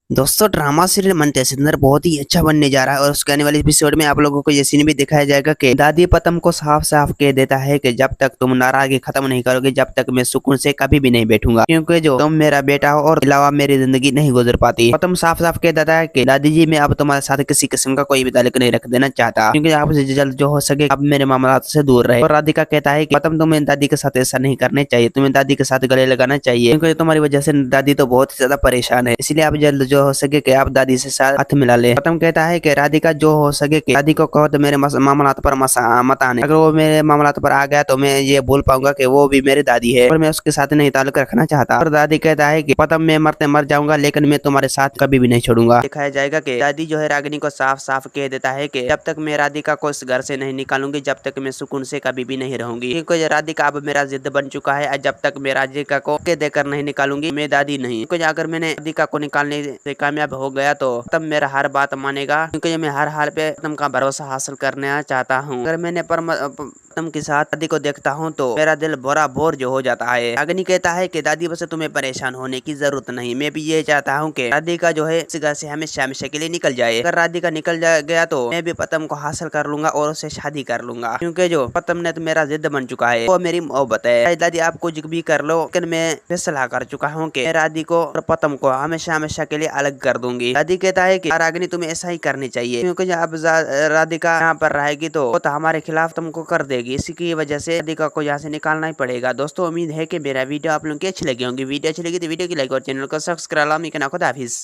दोस्तों drama serial मनते सिंदर बहुत ही अच्छा बनने जा रहा है और उसके आने वाले एपिसोड में आप लोगों को ये सीन भी दिखाया जाएगा कि दादी पतम को साफ साफ कह देता है कि जब तक तुम नाराजगी खत्म नहीं करोगे जब तक मैं सुकून से कभी भी नहीं बैठूंगा, क्योंकि जो तुम मेरा बेटा हो और अलावा मेरी जिंदगी नहीं गुजर पाती। पतम साफ साफ कह देता है कि दादी जी मैं अब तुम्हारे साथ किसी किस्म का कोई भी ताल्लुक नहीं रख देना चाहता, क्योंकि आपसे जल्द जो हो सके अब मेरे मामला से दूर रहे। और राधिका कहता है कि पतम तुम्हें दादी के साथ ऐसा नहीं करने चाहिए, तुम्हें दादी के साथ गले लगाना चाहिए, क्योंकि तुम्हारी वजह से दादी तो बहुत ही ज्यादा परेशान है, इसलिए आप जल्द जो हो सके कि आप दादी से साथ हाथ मिला ले। गौतम कहता है कि राधिका जो हो सके कि दादी को कहो तो मेरे मामलात पर मत आने, अगर वो मेरे मामलात पर आ गया तो मैं ये भूल पाऊंगा कि वो भी मेरी दादी है और मैं उसके साथ नहीं ताल्लुक रखना चाहता। और दादी कहता है कि पतम मैं मरते मर जाऊंगा लेकिन मैं तुम्हारे साथ कभी भी नहीं छोड़ूंगा। दिखाया जाएगा कि दादी जो है रागिनी को साफ साफ कह देता है कि जब तक मैं राधिका को इस घर से नहीं निकालूंगी जब तक मैं सुकून से कभी भी नहीं रहूंगी, क्योंकि राधिका अब मेरा जिद बन चुका है। जब तक मैं राधिका को के देकर नहीं निकालूंगी मैं दादी नहीं, क्योंकि अगर मैंने राधिका को निकालने से कामयाब हो गया तो तब मेरा हर बात मानेगा, क्योंकि मैं हर हाल पे तुम का भरोसा हासिल करना चाहता हूँ। अगर मैंने तुम के साथ दादी को देखता हूँ तो मेरा दिल भरा बोर जो हो जाता है। अग्नि कहता है कि दादी बस तुम्हें परेशान होने की जरूरत नहीं, मैं भी ये चाहता हूँ कि राधिका जो है इस घर से हमेशा हमेशा के लिए निकल जाए। अगर राधिका निकल गया तो मैं भी पतम को हासिल कर लूंगा और उससे शादी कर लूंगा, क्योंकि जो पतम ने तो मेरा जिद बन चुका है, वो मेरी मोहब्बत है। दादी आप कुछ भी कर लो लेकिन मैं फैसला कर चुका हूँ कि मैं राधी को और पतम को हमेशा हमेशा के लिए अलग कर दूंगी। दादी कहता है कि रागिनी तुम्हें ऐसा ही करनी चाहिए, क्योंकि अब राधिका यहाँ पर रहेगी तो वो तो हमारे खिलाफ तुमको कर देगी, इसी की वजह से राधिका को यहाँ से निकालना ही पड़ेगा। दोस्तों उम्मीद है कि मेरा वीडियो आप लोगों की अच्छी लगी होंगी। वीडियो अच्छी लगी तो वीडियो की लाइक और चैनल को सब्सक्राइब खुदा हाफिज।